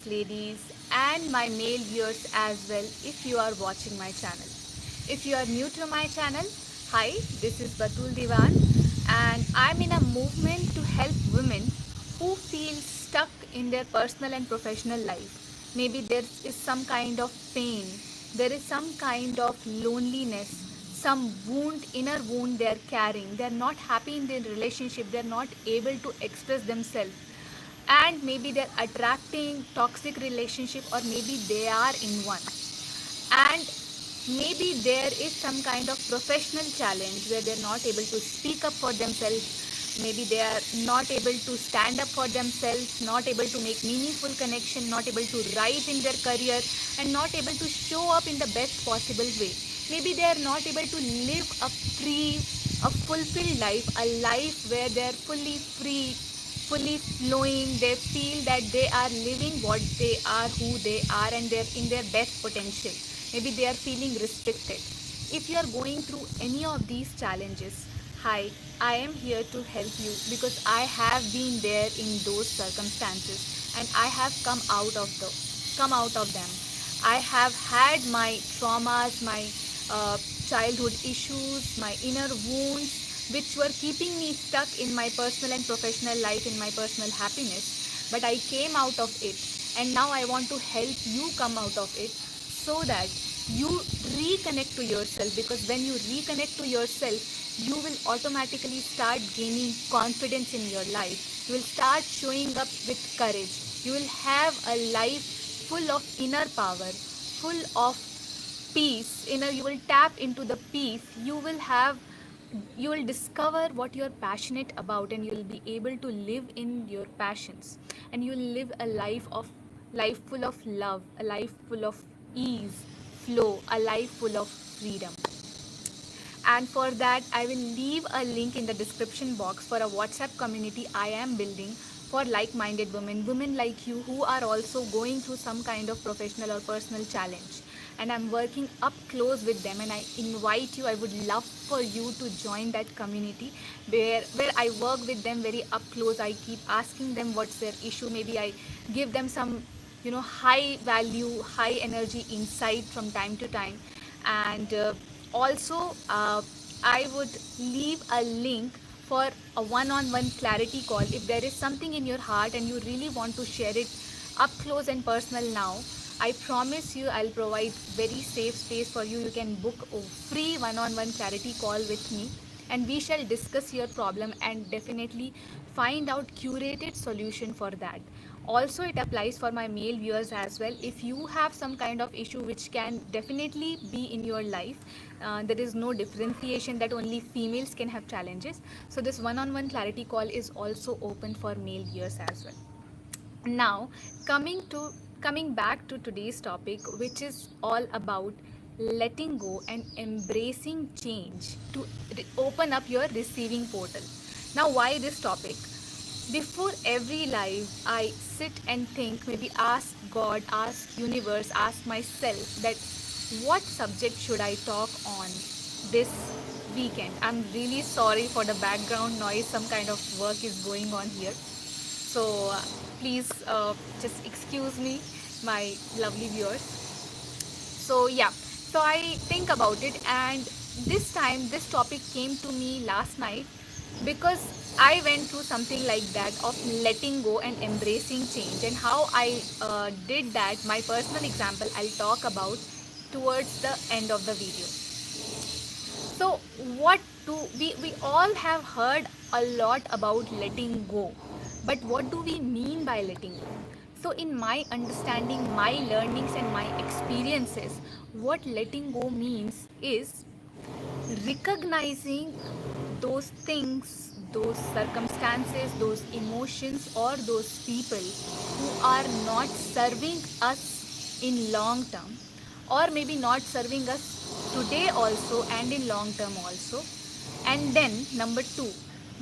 ladies, and my male viewers as well if you are watching my channel. If you are new to my channel, hi, this is Batul Diwan, and I'm in a movement to help women who feel stuck in their personal and professional life. Maybe there is some kind of pain, there is some kind of loneliness, some wound, inner wound they are carrying. They are not happy in their relationship, they are not able to express themselves, and maybe they're attracting toxic relationship, or maybe they are in one, and maybe there is some kind of professional challenge where they're not able to speak up for themselves. Maybe they are not able to stand up for themselves, not able to make meaningful connection, not able to rise in their career, and not able to show up in the best possible way. Maybe they are not able to live a free, a fulfilled life, a life where they are fully free, fully flowing. They feel that they are living what they are, who they are, and they're in their best potential. Maybe they are feeling restricted. If you are going through any of these challenges, hi, I am here to help you because I have been there in those circumstances, and I have come out of them. I have had my traumas, my childhood issues, my inner wounds, which were keeping me stuck in my personal and professional life, in my personal happiness. But I came out of it, and now I want to help you come out of it so that you reconnect to yourself. Because when you reconnect to yourself, you will automatically start gaining confidence in your life. You will start showing up with courage. You will have a life full of inner power, full of peace. You will tap into the peace. You will discover what you're passionate about, and you'll be able to live in your passions, and you'll live a life full of love, a life full of ease, flow, a life full of freedom. And for that, I will leave a link in the description box for a WhatsApp community I am building for like-minded women like you who are also going through some kind of professional or personal challenge. And I'm working up close with them, and I invite you, I would love for you to join that community where I work with them very up close. I keep asking them what's their issue. Maybe I give them some high value, high energy insight from time to time. And also, I would leave a link for a one-on-one clarity call. If there is something in your heart and you really want to share it up close and personal now, I promise you I'll provide very safe space for you. You can book a free one-on-one clarity call with me, and we shall discuss your problem and definitely find out curated solution for that. Also, it applies for my male viewers as well. If you have some kind of issue which can definitely be in your life, there is no differentiation that only females can have challenges. So this one-on-one clarity call is also open for male viewers as well. Now, coming back to today's topic, which is all about letting go and embracing change to open up your receiving portal. Now, why this topic? Before every live, I sit and think, maybe ask God, ask universe, ask myself that what subject should I talk on this weekend. I'm really sorry for the background noise. Some kind of work is going on here. So please just excuse me, my lovely viewers. So yeah, so I think about it, and this time this topic came to me last night because I went through something like that of letting go and embracing change, and how I did that. My personal example I'll talk about towards the end of the video. So what do we all have heard a lot about letting go, but what do we mean by letting go? So in my understanding, my learnings and my experiences, what letting go means is recognizing those things, those circumstances, those emotions, or those people who are not serving us in long term, or maybe not serving us today also and in long term also. And then number two,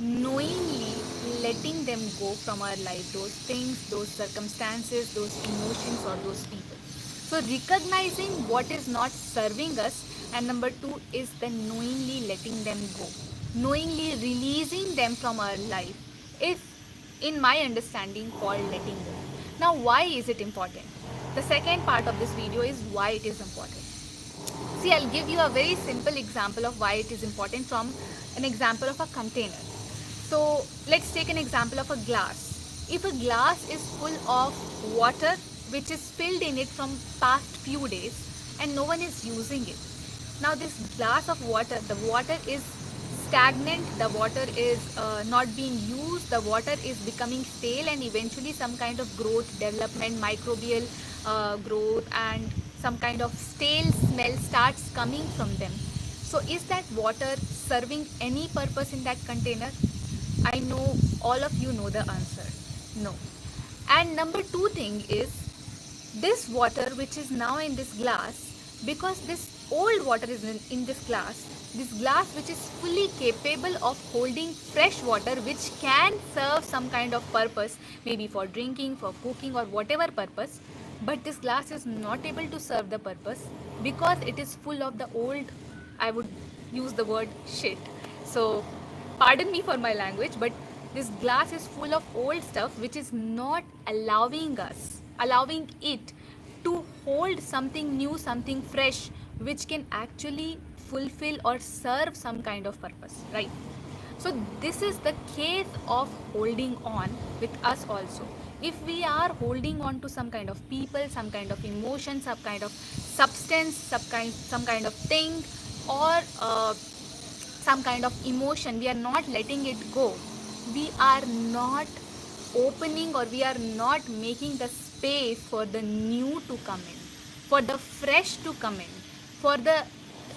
knowingly letting them go from our life, those things, those circumstances, those emotions, or those people. So recognizing what is not serving us, and number two is then knowingly letting them go, knowingly releasing them from our life, if in my understanding called letting go. Now, why is it important? The second part of this video is why it is important. See, I'll give you a very simple example of why it is important from an example of a container. So let's take an example of a glass. If a glass is full of water which is filled in it from past few days and no one is using it. Now this glass of water, the water is stagnant, the water is not being used, the water is becoming stale, and eventually some kind of growth, development, microbial growth and some kind of stale smell starts coming from them. So is that water serving any purpose in that container? I know all of you know the answer. No. And number two thing is, this water which is now in this glass, because this old water is in this glass which is fully capable of holding fresh water which can serve some kind of purpose, maybe for drinking, for cooking or whatever purpose, but this glass is not able to serve the purpose because it is full of the old, I would use the word shit. So pardon me for my language, but this glass is full of old stuff which is not allowing it to hold something new, something fresh, which can actually fulfill or serve some kind of purpose, right? So this is the case of holding on with us also. If we are holding on to some kind of people, some kind of emotion, some kind of substance, some kind of thing, or some kind of emotion, we are not letting it go, we are not opening or we are not making the space for the new to come in, for the fresh to come in, for the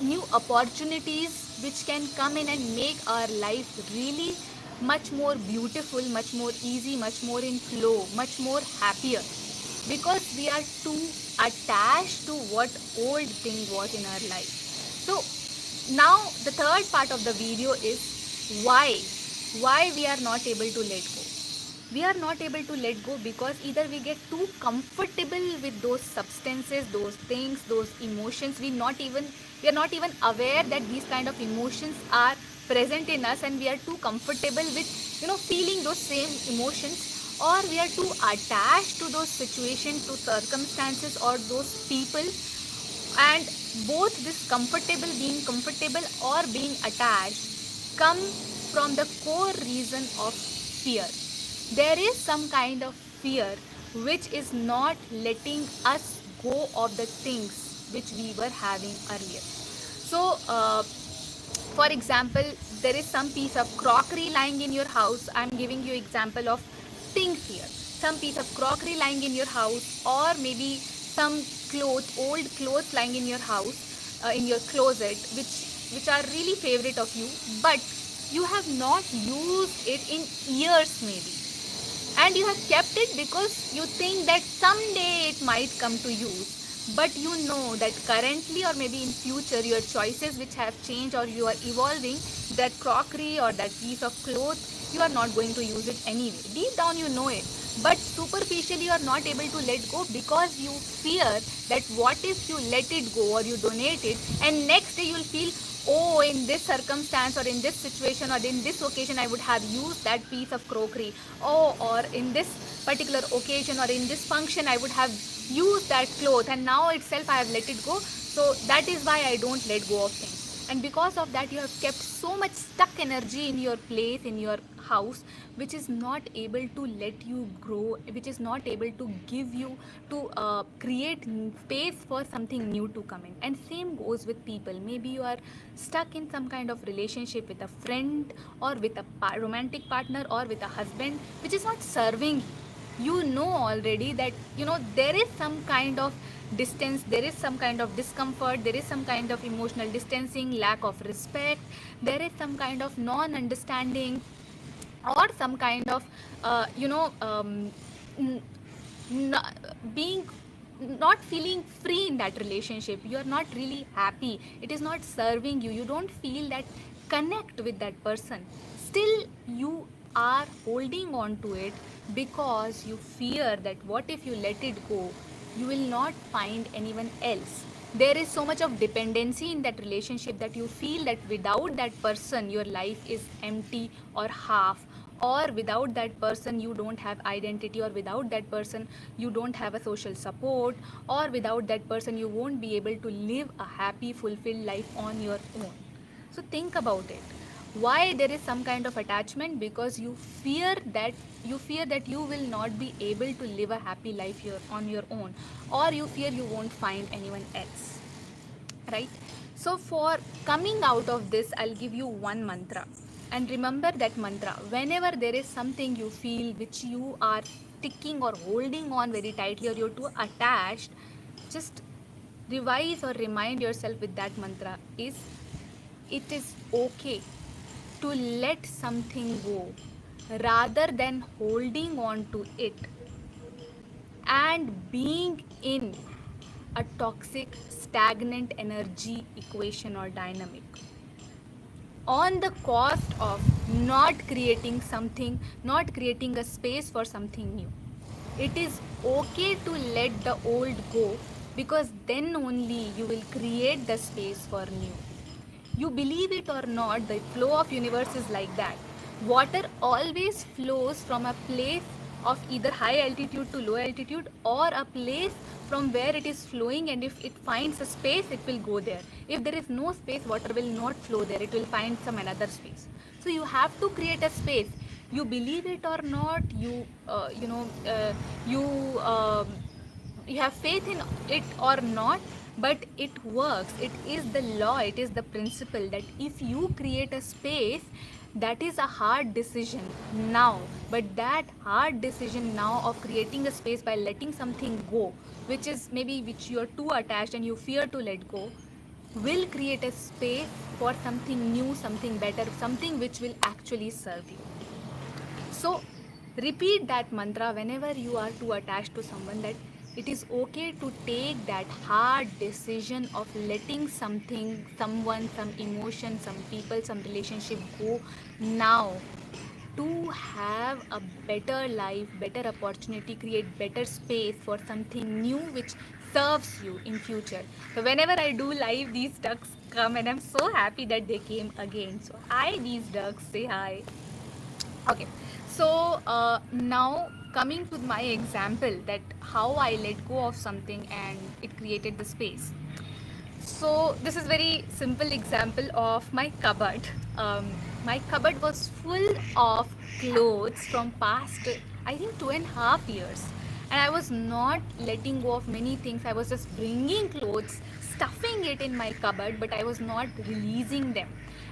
new opportunities which can come in and make our life really much more beautiful, much more easy, much more in flow, much more happier, because we are too attached to what old thing was in our life. So now the third part of the video is why we are not able to let go. We are not able to let go because either we get too comfortable with those substances, those things, those emotions. We are not even aware that these kind of emotions are present in us, and we are too comfortable with feeling those same emotions, or we are too attached to those situations, to circumstances or those people. And both this being comfortable or being attached come from the core reason of fear. There is some kind of fear which is not letting us go of the things which we were having earlier. So for example, there is some piece of crockery lying in your house. I'm giving you example of things here. Some piece of crockery lying in your house, or maybe some old clothes lying in your house, in your closet, which are really favorite of you, but you have not used it in years maybe, and you have kept it because you think that someday it might come to use. But you know that currently or maybe in future your choices which have changed or you are evolving, that crockery or that piece of cloth, you are not going to use it anyway. Deep down you know it, but superficially you are not able to let go because you fear that what if you let it go or you donate it, and next day you will feel, oh, in this circumstance or in this situation or in this occasion I would have used that piece of crockery, oh, or in this particular occasion or in this function I would have used that cloth, and now itself I have let it go. So that is why I don't let go of things. And because of that, you have kept so much stuck energy in your place, in your house, which is not able to let you grow, which is not able to give you, to create space for something new to come in. And same goes with people. Maybe you are stuck in some kind of relationship with a friend or with a romantic partner or with a husband, which is not serving you. You know already that there is some kind of distance, there is some kind of discomfort, there is some kind of emotional distancing, lack of respect, there is some kind of non-understanding, or some kind of n- being not feeling free in that relationship. You are not really happy, it is not serving you, you don't feel that connect with that person. Still you are holding on to it because you fear that what if you let it go, you will not find anyone else. There is so much of dependency in that relationship that you feel that without that person your life is empty or half, or without that person you don't have identity, or without that person you don't have a social support, or without that person you won't be able to live a happy, fulfilled life on your own. So think about it. Why there is some kind of attachment? Because you fear that you will not be able to live a happy life here on your own, or you fear you won't find anyone else, right? So for coming out of this, I'll give you one mantra, and remember that mantra whenever there is something you feel which you are sticking or holding on very tightly, or you're too attached. Just revise or remind yourself with that mantra: is it is okay to let something go rather than holding on to it and being in a toxic, stagnant energy equation or dynamic, on the cost of not creating something, not creating a space for something new. It is okay to let the old go, because then only you will create the space for new. You believe it or not, the flow of universe is like that. Water always flows from a place of either high altitude to low altitude, or a place from where it is flowing, and if it finds a space it will go there. If there is no space, water will not flow there, it will find some another space. So you have to create a space. You believe it or not, you you have faith in it or not, but it works. It is the law, it is the principle that if you create a space, that is a hard decision now, but that hard decision now of creating a space by letting something go, which is maybe which you are too attached and you fear to let go, will create a space for something new, something better, something which will actually serve you. So repeat that mantra whenever you are too attached to someone, that it is okay to take that hard decision of letting something, someone, some emotion, some people, some relationship go now, to have a better life, better opportunity, create better space for something new which serves you in future. So whenever I do live, these ducks come, and I'm so happy that they came again. So hi, these ducks, say hi. Okay, so now coming to my example, that how I let go of something and it created the space. So this is very simple example of my cupboard. My cupboard was full of clothes from past, I think, 2.5 years, and I was not letting go of many things. I was just bringing clothes, stuffing it in my cupboard, but I was not releasing them.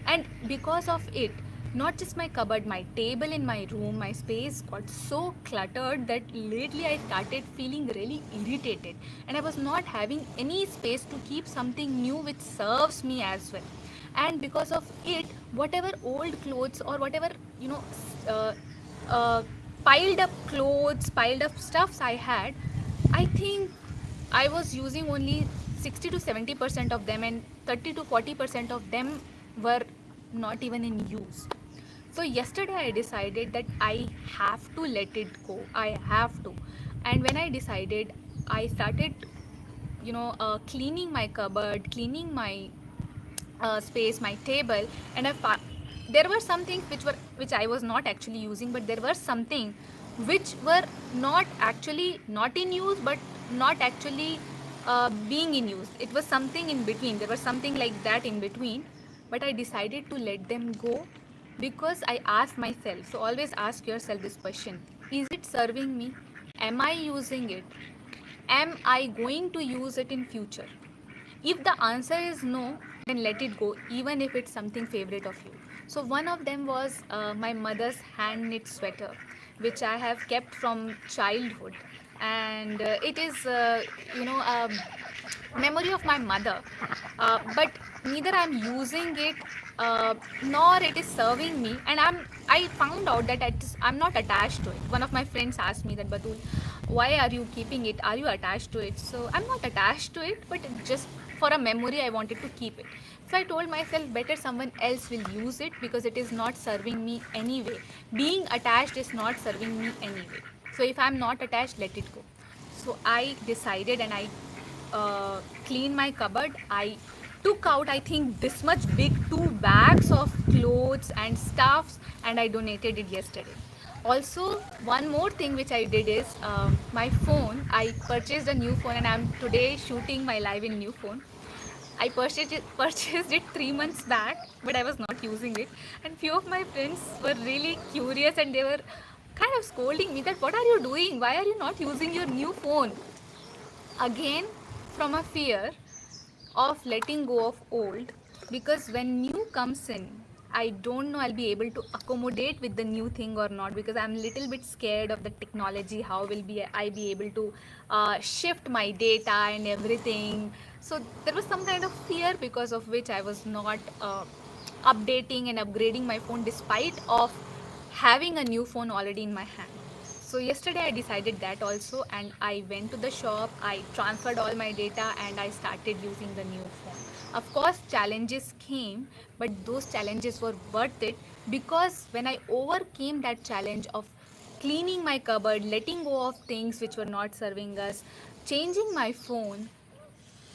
And because of it, not just my cupboard, my table in my room, my space got so cluttered that lately I started feeling really irritated, and I was not having any space to keep something new which serves me as well. And because of it, whatever old clothes or whatever, you know, uh, uh, piled up clothes, piled up stuffs I had, I think I was using only 60 to 70% of them, and 30 to 40% of them were not even in use. So yesterday I decided that I have to let it go. I have to. And when I decided, I started, cleaning my cupboard, cleaning my space, my table, and there were some things which I was not actually using, but there were something which were not actually not in use, but not actually being in use. It was something in between. There was something like that in between, but I decided to let them go, because I asked myself. So always ask yourself this question: is it serving me? Am I using it? Am I going to use it in future? If the answer is no, then let it go, even if it's something favorite of you. So one of them was my mother's hand knit sweater, which I have kept from childhood, and it is, a memory of my mother. But neither I'm using it, nor it is serving me, and I found out that I'm not attached to it. One of my friends asked me that, Batul, why are you keeping it? Are you attached to it? So I'm not attached to it, but just for a memory I wanted to keep it. So I told myself, better someone else will use it, because it is not serving me anyway. Being attached is not serving me anyway. So if I'm not attached, let it go. So I decided, and I cleaned my cupboard. I took out, I think, this much big 2 bags of clothes and stuffs, and I donated it yesterday. Also, one more thing which I did is my phone. I purchased a new phone, and I'm today shooting my live in new phone. I purchased it 3 months back, but I was not using it. And few of my friends were really curious, and they were kind of scolding me that what are you doing? Why are you not using your new phone? Again, from a fear of letting go of old, because when new comes in, I don't know I'll be able to accommodate with the new thing or not, because I'm a little bit scared of the technology. How will be I be able to shift my data and everything? So there was some kind of fear, because of which I was not updating and upgrading my phone despite of having a new phone already in my hand. So yesterday I decided that also, and I went to the shop, I transferred all my data, and I started using the new phone. Of course, challenges came, but those challenges were worth it, because when I overcame that challenge of cleaning my cupboard, letting go of things which were not serving us, changing my phone,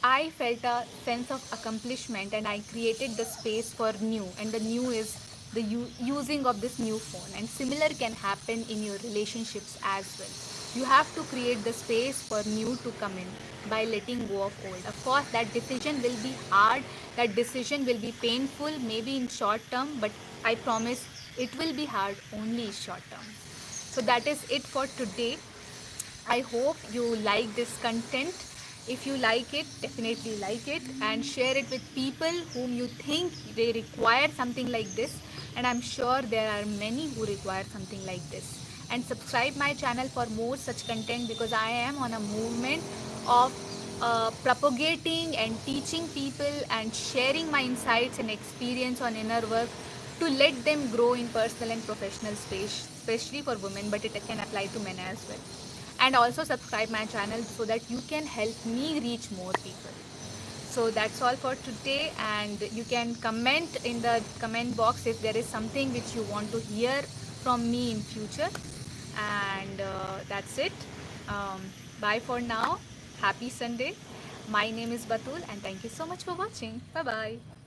I felt a sense of accomplishment, and I created the space for new, and the new is the using of this new phone. And similar can happen in your relationships as well. You have to create the space for new to come in by letting go of old. Of course, that decision will be hard, that decision will be painful, maybe in short term, but I promise it will be hard only short term. So that is it for today. I hope you like this content. If you like it, definitely like it and share it with people whom you think they require something like this. And I'm sure there are many who require something like this. And subscribe my channel for more such content, because I am on a movement of propagating and teaching people and sharing my insights and experience on inner work to let them grow in personal and professional space, especially for women, but it can apply to men as well. And also subscribe my channel so that you can help me reach more people. So that's all for today, and you can comment in the comment box if there is something which you want to hear from me in future. And that's it. um, Bye for now. Happy Sunday. My name is Batul, and thank you so much for watching. Bye bye.